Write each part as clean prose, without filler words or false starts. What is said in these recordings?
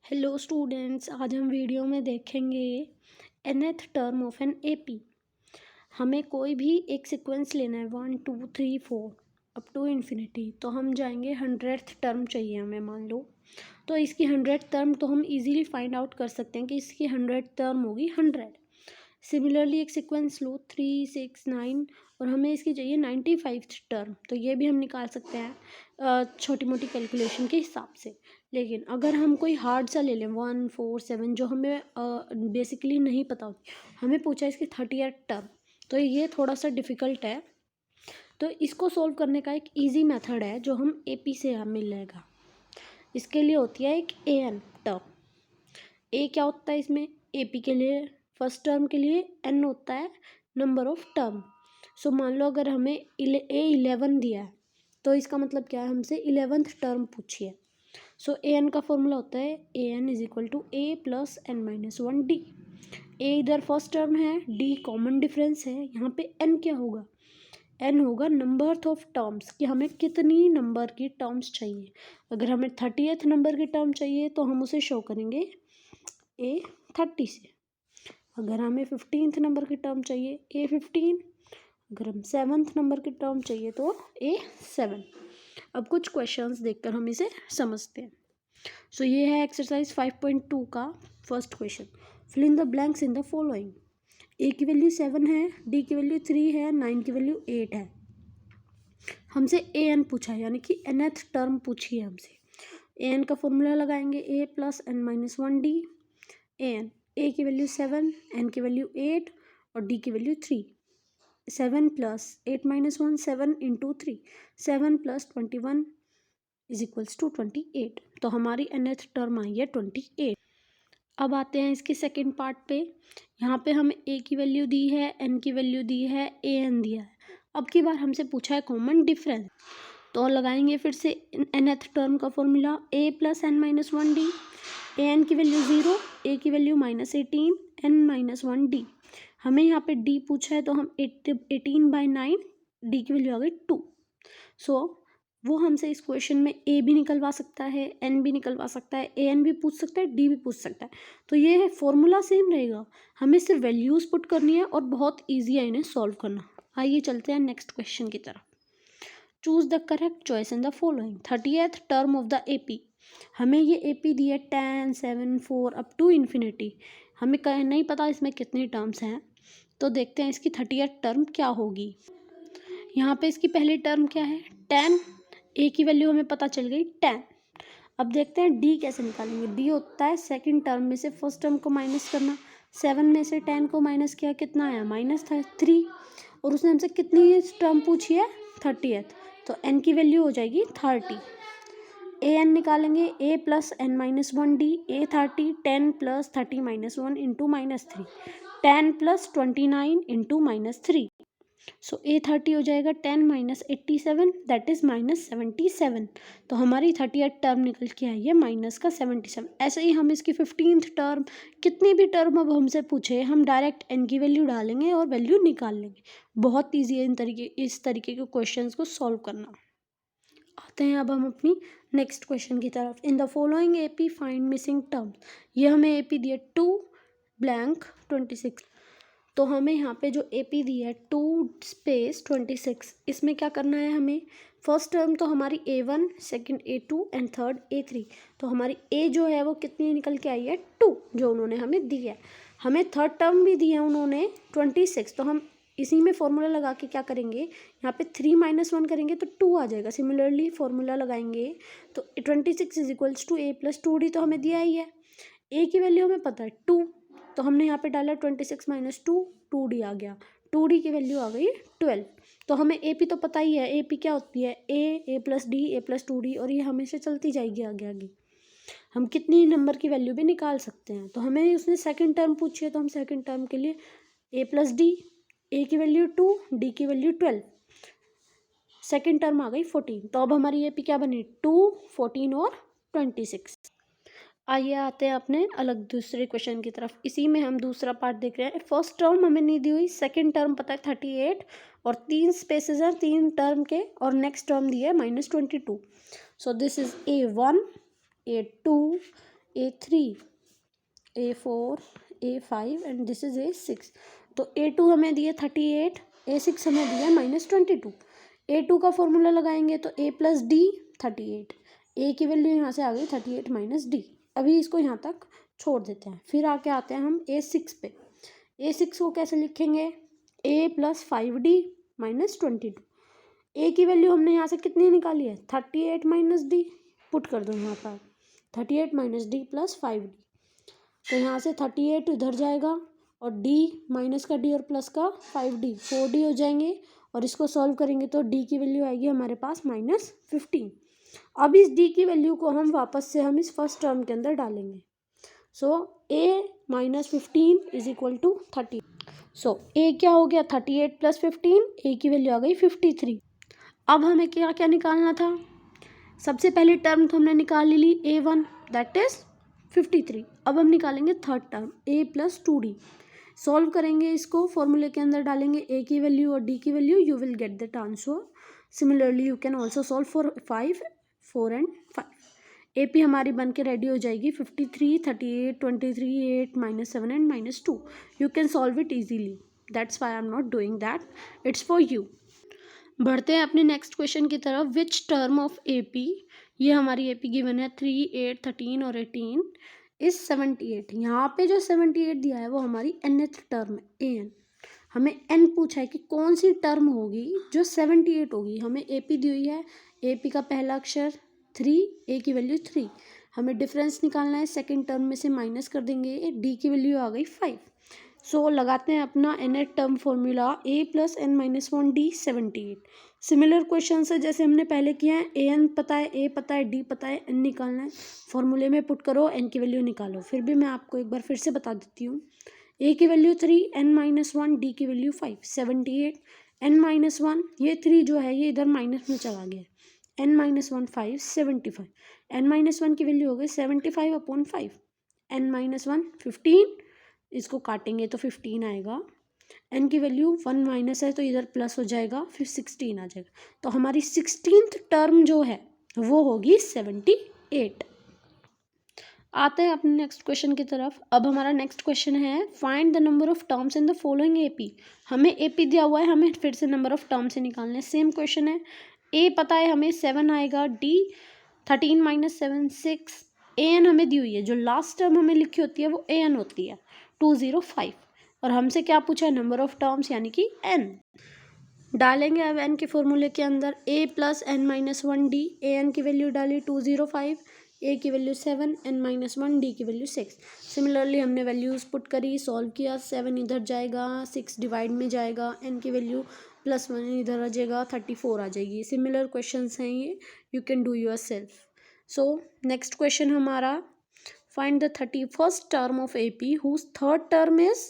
Hello students, आज हम video में देखेंगे nth term of an AP. हमें कोई भी एक सीक्वेंस लेना है 1 2 3 4 अप टू इन्फिनिटी। तो हम जाएंगे 100th टर्म चाहिए हमें, मान लो। तो इसकी 100th टर्म तो हम इजीली फाइंड आउट कर सकते हैं कि इसकी 100th टर्म होगी 100। सिमिलरली एक सीक्वेंस लो 3 6 9 और हमें इसकी चाहिए 95th टर्म। तो ये भी हम निकाल सकते हैं छोटी मोटी कैलकुलेशन के हिसाब से। लेकिन अगर हम कोई हार्ड सा ले लें 1 4 7 जो हमें बेसिकली नहीं पता होती, हमें पूछा इसकी 30th टर्म, तो ये थोड़ा सा डिफ़िकल्ट है। तो इसको सोल्व करने का एक इजी मेथड है जो हम एपी से मिल जाएगा। इसके लिए होती है एक एन टर्म। ए क्या होता है इसमें, एपी के लिए फर्स्ट टर्म के लिए एन होता है नंबर ऑफ टर्म। सो मान लो अगर हमें A11 दिया है तो इसका मतलब क्या है, हमसे 11th टर्म पूछी है। सो ए एन का फॉर्मूला होता है AN = A + n-1D। ए इधर फर्स्ट टर्म है, डी कॉमन डिफरेंस है, यहाँ पे एन क्या होगा, एन होगा नंबर ऑफ टर्म्स कि हमें कितनी नंबर की टर्म्स चाहिए। अगर हमें 30th नंबर की टर्म चाहिए तो हम उसे शो करेंगे A30 से। अगर हमें 15th नंबर की टर्म चाहिए A15। अगर हम 7th नंबर की टर्म चाहिए तो A7। अब कुछ क्वेश्चंस देखकर हम इसे समझते हैं। सो ये है एक्सरसाइज 5.2 का first question. Fill in the blanks in the following. A की वैल्यू 7 है, डी की वैल्यू 3 है, 9 की वैल्यू 8 है। हमसे ए एन पूछा है, यानी कि nth टर्म पूछी है हमसे। ए एन का फॉर्मूला लगाएंगे A + n-1D। ए की वैल्यू 7, एन की वैल्यू 8 और डी की वैल्यू 3। 7 + 8 - 1 7 × 3, 7 + 21 = 28। तो हमारी nth टर्म आई है 28। अब आते हैं इसके सेकंड पार्ट पे। यहाँ पे हमें ए की वैल्यू दी है, एन की वैल्यू दी है, ए एन दिया है। अब की बार हमसे पूछा है कॉमन डिफरेंस, तो लगाएंगे फिर से nth टर्म का formula A + n-1D। A n की वैल्यू 0, ए की वैल्यू -18, n-1D। हमें यहाँ पे डी पूछा है तो हम 18/9, डी की वैल्यू आ गई 2। सो वो हमसे इस क्वेश्चन में ए भी निकलवा सकता है, एन भी निकलवा सकता है, ए एन भी पूछ सकता है, डी भी पूछ सकता है। तो ये फॉर्मूला सेम रहेगा, हमें सिर्फ वैल्यूज़ पुट करनी है और बहुत ईजी है इन्हें सॉल्व करना। आइए चलते हैं नेक्स्ट क्वेश्चन की तरफ। Choose the correct choice in the following. 30th term of the AP. हमें ये एपी दी है 10 7 4 अप टू इन्फिनिटी। हमें नहीं पता इसमें कितनी टर्म्स हैं, तो देखते हैं इसकी 30th टर्म क्या होगी। यहाँ पे इसकी पहली टर्म क्या है 10, ए की वैल्यू हमें पता चल गई 10। अब देखते हैं डी कैसे निकालेंगे। डी होता है सेकंड टर्म में से फर्स्ट टर्म को माइनस करना। 7 में से 10 को माइनस किया, कितना आया -3। और उसने हमसे कितनी टर्म पूछी है 30th, तो एन की वैल्यू हो जाएगी 30। ए एन निकालेंगे A + n-1D। A 30, 10 + 30 - 1 × -3, 10 + 29 × -3। So A30 हो जाएगा 10 - 87, दैट इज़ -77। तो हमारी 30th टर्म निकल के आई है -77। ऐसे ही हम इसकी 15th टर्म, कितनी भी टर्म अब हमसे पूछे, हम डायरेक्ट एन की वैल्यू डालेंगे और वैल्यू निकाल लेंगे। बहुत ईजी है इस तरीके के क्वेश्चंस को सॉल्व करना। आते हैं अब हम अपनी नेक्स्ट क्वेश्चन की तरफ। इन the following AP find missing term. ये हमें एपी दिया 2 ब्लैंक 26। तो हमें यहाँ पे जो एपी दी है 2 स्पेस 26, इसमें क्या करना है हमें। फर्स्ट टर्म तो हमारी A1, second A2 and third A3। तो हमारी ए जो है वो कितनी निकल के आई है 2, जो उन्होंने हमें दी है। हमें थर्ड टर्म भी दी है उन्होंने 26। तो हम इसी में फॉर्मूला लगा के क्या करेंगे, यहाँ पे 3 - 1 करेंगे तो 2 आ जाएगा। सिमिलरली फॉर्मूला लगाएंगे तो 26 = A + 2D। तो हमें दिया ही है, ए की वैल्यू हमें पता है 2, तो हमने यहाँ पे डाला 26 - 2, 2D आ गया। 2D की वैल्यू आ गई 12। तो हमें एपी तो पता ही है, एपी क्या होती है A + D, A + 2D, और ये हमेशा चलती जाएगी आगे आगे। हम कितनी नंबर की वैल्यू भी निकाल सकते हैं। तो हमें उसने सेकंड टर्म पूछी है तो हम सेकंड टर्म के लिए A + D, ए की वैल्यू 2, डी की वैल्यू 12, सेकंड टर्म आ गई 14। तो अब हमारी एपी क्या बनी 2, 14 और 26। आइए आते हैं अपने अलग दूसरे क्वेश्चन की तरफ। इसी में हम दूसरा पार्ट देख रहे हैं। फर्स्ट टर्म हमें नहीं दी हुई, सेकंड टर्म पता है 38 और 3 स्पेसेस हैं 3 टर्म के, और नेक्स्ट टर्म दिया है -22। So this is A1, A2, A3, A4, A5 and this is A6। तो A2 हमें दिए 38, A6 हमें दिया -22। A2 का फॉर्मूला लगाएंगे तो A प्लस डी 38, A की वैल्यू यहाँ से आ गई 38 माइनस डी। अभी इसको यहाँ तक छोड़ देते हैं, फिर आके आते हैं हम A6 पे। A6 को कैसे लिखेंगे? A plus 5D minus 22। ए की वैल्यू हमने यहाँ से कितनी निकाली है? 38 माइनस डी। पुट कर दो यहाँ पर 38 माइनस डी प्लस 5D। तो यहाँ से 38 इधर जाएगा और डी माइनस का डी और प्लस का 5D 4D हो जाएंगे। और इसको सॉल्व करेंगे तो डी की वैल्यू आएगी हमारे पास -15। अब इस डी की वैल्यू को हम वापस से हम इस फर्स्ट टर्म के अंदर डालेंगे। सो ए -15 इज इक्वल टू 30। सो ए क्या हो गया? 38 प्लस 15, ए की वैल्यू आ गई 53। अब हमें क्या क्या निकालना था? सबसे पहली टर्म तो हमने निकाल ली A1 दैट इज 53। अब हम निकालेंगे third term A plus 2D। Solve करेंगे, इसको फॉर्मूले के अंदर डालेंगे A की वैल्यू और D की value, you will get that answer. Similarly you can also solve for 5, 4 and 5। AP हमारी बन के रेडी हो जाएगी 53, 38, 23, 8, -7 and -2। You can solve it easily, that's why I am not doing that, it's for you. बढ़ते हैं अपने next question की तरफ। विच टर्म ऑफ AP, ये हमारी AP गिवन है 3, 8, 13 और 18 इज 78। यहाँ पे जो 78 दिया है वो हमारी nth टर्म है AN। हमें n पूछा है कि कौन सी टर्म होगी जो 78 होगी। हमें AP दी हुई है, AP का पहला अक्षर 3, A की वैल्यू 3। हमें डिफरेंस निकालना है, सेकेंड टर्म में से माइनस कर देंगे, D की वैल्यू आ गई 5। सो लगाते हैं अपना nth term formula A plus n minus 1D 78। Similar question है जैसे हमने पहले किया है। AN पता है, A पता है, D पता है, N निकालना है। फॉर्मूले में पुट करो, N की वैल्यू निकालो। फिर भी मैं आपको एक बार फिर से बता देती हूँ। A की वैल्यू 3, n माइनस 1, D की वैल्यू 5, 78। n माइनस 1, ये 3 जो है ये इधर माइनस में चला गया। n minus 1 5, 75। n माइनस 1 की वैल्यू हो गई 75 अपॉन 5। n माइनस 1 15, इसको काटेंगे तो 15 आएगा। n की वैल्यू 1 माइनस है तो इधर प्लस हो जाएगा, फिर 16 आ जाएगा। तो हमारी 16th टर्म जो है वो होगी 78। आते हैं अपने नेक्स्ट क्वेश्चन की तरफ। अब हमारा नेक्स्ट क्वेश्चन है find the number of terms in the following AP। हमें AP दिया हुआ है, हमें फिर से नंबर ऑफ टर्म्स से निकालना है। सेम क्वेश्चन है। A पता है हमें 7 आएगा, D 13 माइनस 7 6। AN हमें दी हुई है, जो लास्ट टर्म हमें लिखी होती है वो AN होती है 205। और हमसे क्या पूछा है? नंबर ऑफ टर्म्स यानी कि n। डालेंगे अब n के फॉर्मूले के अंदर A plus n minus 1D। AN की वैल्यू डाली 205, A की वैल्यू 7, n माइनस 1, D की वैल्यू 6। सिमिलरली हमने वैल्यूज़ पुट करी, सॉल्व किया। 7 इधर जाएगा, 6 डिवाइड में जाएगा, n की वैल्यू +1 इधर आ जाएगा, 34 आ जाएगी। सिमिलर क्वेश्चंस हैं ये, you can do yourself. So next question हमारा find the 31st term of AP whose third term is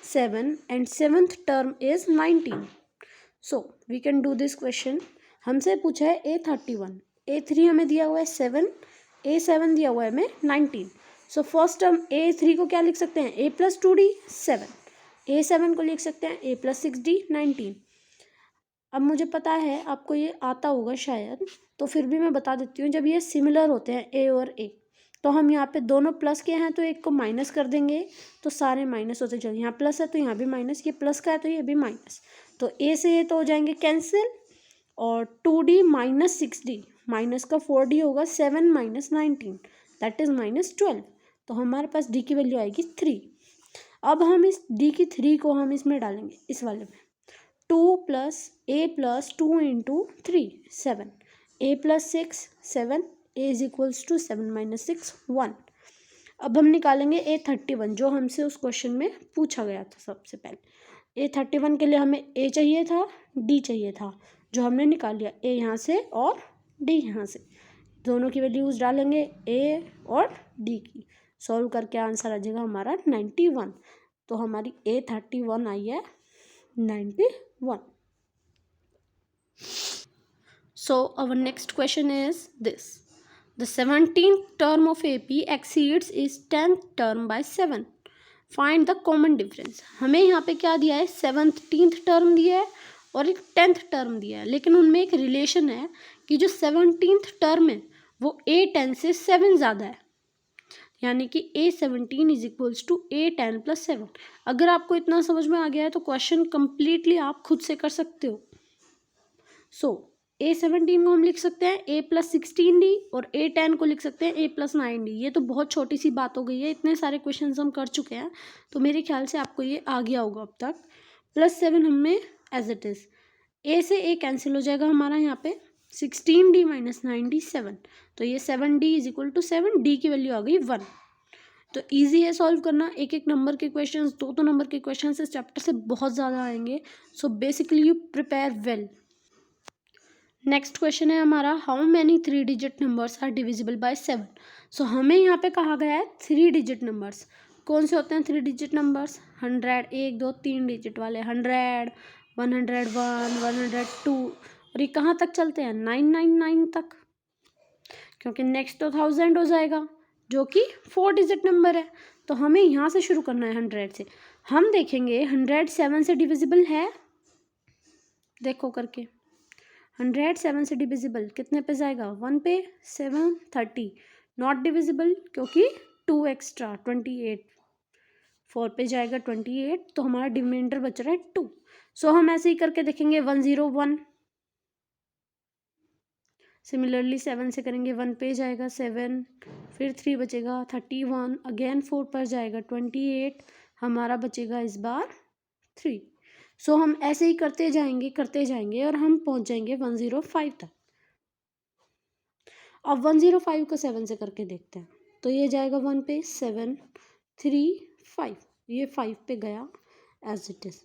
7 and 7th term is 19। So we can do this question. हमसे पूछा है A31, A3 हमें दिया हुआ है 7, A7 दिया हुआ है हमें 19। सो फर्स्ट टर्म A3 को क्या लिख सकते हैं? A plus 2D 7। A7 को लिख सकते हैं A प्लस 6D 19। अब मुझे पता है आपको ये आता होगा शायद, तो फिर भी मैं बता देती हूँ। जब ये सिमिलर होते हैं A और A, तो हम यहाँ पे दोनों प्लस के हैं तो एक को माइनस कर देंगे तो सारे माइनस होते चले। यहाँ प्लस है तो यहाँ भी माइनस, ये प्लस का है तो ये भी माइनस। तो A से ये तो हो जाएंगे कैंसिल, और 2D माइनस 6D, माइनस का 4D होगा 7 माइनस 19 दैट इज़ -12। तो हमारे पास D की वैल्यू आएगी 3। अब हम इस D की 3 को हम इसमें डालेंगे, इस वाले में। 2 plus A plus 2 into 3 7, A plus 6 7, A is equals to 7 minus 6 1। अब हम निकालेंगे A31 जो हमसे उस क्वेश्चन में पूछा गया था सबसे पहले। A31 के लिए हमें A चाहिए था, D चाहिए था, जो हमने निकाल लिया। A यहाँ से और D यहाँ से, दोनों की वैल्यूज डालेंगे A और D की। सॉल्व करके आंसर आ जाएगा हमारा 91। तो हमारी A31 आई है 91। So our next question is this. The 17th term of AP exceeds its 10th term by 7. Find the common difference. हमें यहाँ पे क्या दिया है? 17th टर्म दिया है और एक 10th टर्म दिया है, लेकिन उनमें एक रिलेशन है कि जो 17th टर्म है वो A10 से 7 ज़्यादा है। यानी कि A17 is equals to A10 + 7। अगर आपको इतना समझ में आ गया है तो क्वेश्चन कंप्लीटली आप खुद से कर सकते हो। सो A17 को हम लिख सकते हैं A + 16D और A10 को लिख सकते हैं A + 9D। ये तो बहुत छोटी सी बात हो गई है, इतने सारे क्वेश्चन हम कर चुके हैं, तो मेरे ख्याल से आपको ये आ गया होगा अब तक। +7 हमें एज इट इज़, A से A कैंसिल हो जाएगा हमारा यहाँ पे, 16D - 9D 7, तो ये 7D is equal to 7, D की वैल्यू आ गई 1। तो ईजी है सॉल्व करना, एक एक नंबर के क्वेश्चंस, दो नंबर के क्वेश्चंस इस चैप्टर से बहुत ज़्यादा आएंगे। So basically you prepare well. Next question है हमारा, how many 3 digit numbers are divisible by 7। So हमें यहाँ पे कहा गया है 3 डिजिट नंबर्स। कौन से होते हैं 3 डिजिट नंबर्स? 100, 1 2 3 डिजिट वाले 100, 101, 102, और ये कहाँ तक चलते हैं? 999 तक, क्योंकि नेक्स्ट तो 1000 हो जाएगा जो कि 4 डिजिट नंबर है। तो हमें यहाँ से शुरू करना है 100 से। हम देखेंगे 100 7 से डिविजिबल है, देखो करके 100 7 से डिविजिबल कितने पे जाएगा? 1 पे, 7 30, नॉट डिविजिबल क्योंकि 2 एक्स्ट्रा 28, 4 पे जाएगा 28, तो हमारा डिविडेंडर बच रहा है 2। सो हम ऐसे ही करके देखेंगे 101, सिमिलरली 7 से करेंगे 1 पे जाएगा 7, फिर 3 बचेगा 31, अगेन 4 पर जाएगा 28, हमारा बचेगा इस बार 3। सो हम ऐसे ही करते जाएंगे और हम पहुंच जाएंगे 105 तक। अब 105 को 7 से करके देखते हैं, तो ये जाएगा 1 पे, 7 3 5, ये 5 पे गया एज इट इज़।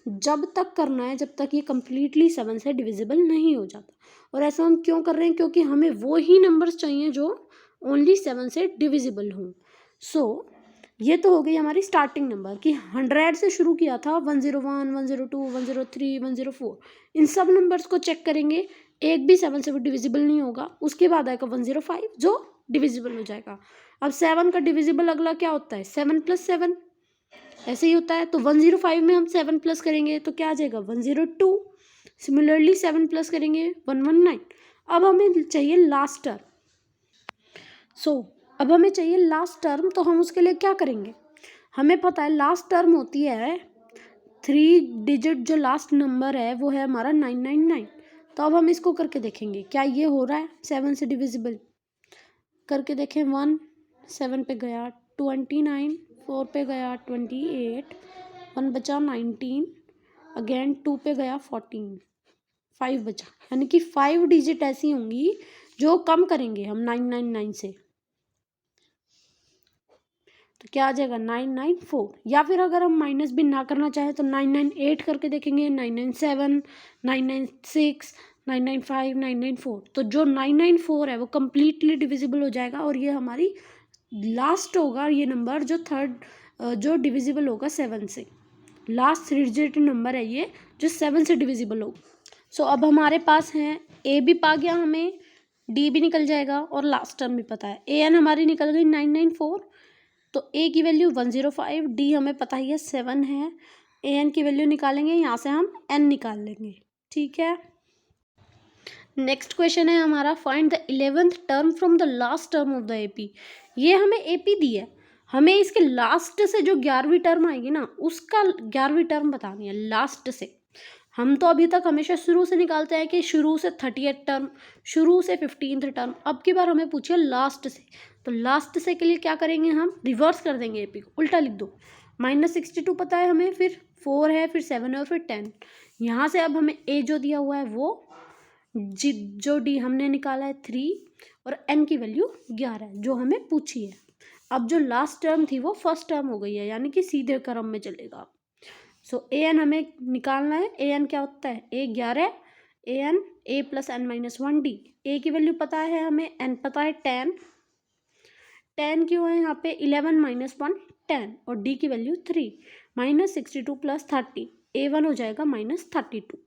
जब तक करना है जब तक ये कम्प्लीटली 7 से डिविजिबल नहीं हो जाता। और ऐसा हम क्यों कर रहे हैं? क्योंकि हमें वो ही नंबर्स चाहिए जो ओनली 7 से डिविजिबल हों। सो ये तो हो गई हमारी स्टार्टिंग नंबर कि 100 से शुरू किया था, 101, 102, 103, 104, इन सब नंबर्स को चेक करेंगे, एक भी 7 से वो डिविजिबल नहीं होगा। उसके बाद आएगा 105 जो डिविजिबल हो जाएगा। अब 7 का डिविजिबल अगला क्या होता है? 7 + 7, ऐसे ही होता है। तो 105 में हम 7 प्लस करेंगे तो क्या आ जाएगा? 102। सिमिलरली 7 प्लस करेंगे 119। अब हमें चाहिए लास्ट टर्म। अब हमें चाहिए लास्ट टर्म, तो हम उसके लिए क्या करेंगे? हमें पता है लास्ट टर्म होती है 3 डिजिट, जो लास्ट नंबर है वो है हमारा 999। तो अब हम इसको करके देखेंगे क्या ये हो रहा है 7 से डिविजिबल। करके देखें, 1 7 पे गया 29, 4 पे गया 28, 1 बचा 19, अगेन 2 पे गया 14, 5 बचा, यानी कि 5 डिजिट ऐसी होंगी जो कम करेंगे हम 999 से। तो क्या आ जाएगा? 994। या फिर अगर हम माइनस भी ना करना चाहें तो 998 करके देखेंगे, 997, 996, 995, 994। तो जो 994 है वो कम्प्लीटली डिविजिबल हो जाएगा, और ये हमारी लास्ट होगा ये नंबर जो थर्ड जो डिविजिबल होगा 7 से। लास्ट 3 डिजिट नंबर है ये जो 7 से डिविजिबल होगा। सो अब हमारे पास है ए भी पा गया हमें, डी भी निकल जाएगा और लास्ट टर्म भी पता है। ए एन हमारी निकल गई 994, तो ए की वैल्यू 105, डी हमें पता ही है 7 है। ए एन की वैल्यू निकालेंगे, यहाँ से हम एन निकाल लेंगे, ठीक है। नेक्स्ट क्वेश्चन है हमारा, find the 11th term from the last term of the AP. ये हमें एपी दी है, हमें इसके लास्ट से जो 11वीं टर्म आएगी ना उसका 11वीं टर्म बतानी है लास्ट से। हम तो अभी तक हमेशा शुरू से निकालते हैं कि शुरू से 30th टर्म, शुरू से 15th टर्म। अब की बार हमें पूछिए लास्ट से, तो लास्ट से के लिए क्या करेंगे? हम रिवर्स कर देंगे एपी को, उल्टा लिख दो। -62 पता है हमें, फिर 4 है, फिर 7 है और फिर 10। यहाँ से अब हमें ए जो दिया हुआ है वो, जो डी हमने निकाला है 3, और एन की वैल्यू 11 है जो हमें पूछी है। अब जो लास्ट टर्म थी वो फर्स्ट टर्म हो गई है, यानी कि सीधे क्रम में चलेगा। सो ए एन हमें निकालना है। ए एन क्या होता है? ए 11, A N A + n - 1 D. ए की वैल्यू पता है हमें, एन पता है 10, 10 क्यों है यहाँ पे? 11 - 1 10, और डी की वैल्यू 3, -62 + 30, A1 हो जाएगा -32।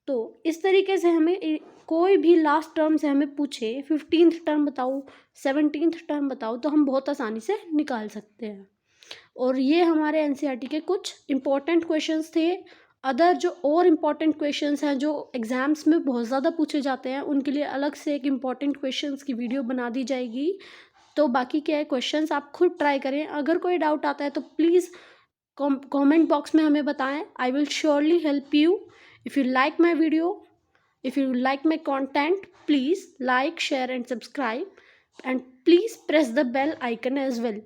तो इस तरीके से हमें कोई भी लास्ट टर्म से हमें पूछे 15th टर्म बताओ, 17th टर्म बताओ, तो हम बहुत आसानी से निकाल सकते हैं। और ये हमारे एनसीईआरटी के कुछ इम्पॉर्टेंट क्वेश्चंस थे। अदर जो और इम्पॉर्टेंट क्वेश्चंस हैं जो एग्ज़ाम्स में बहुत ज़्यादा पूछे जाते हैं, उनके लिए अलग से एक इम्पॉर्टेंट क्वेश्चंस की वीडियो बना दी जाएगी। तो बाकी क्या है, क्वेश्चंस आप खुद ट्राई करें। अगर कोई डाउट आता है तो प्लीज़ कमेंट बॉक्स में हमें बताएं। I will surely help you. If you like my video, if you like my content, please like, share and subscribe, and please press the bell icon as well.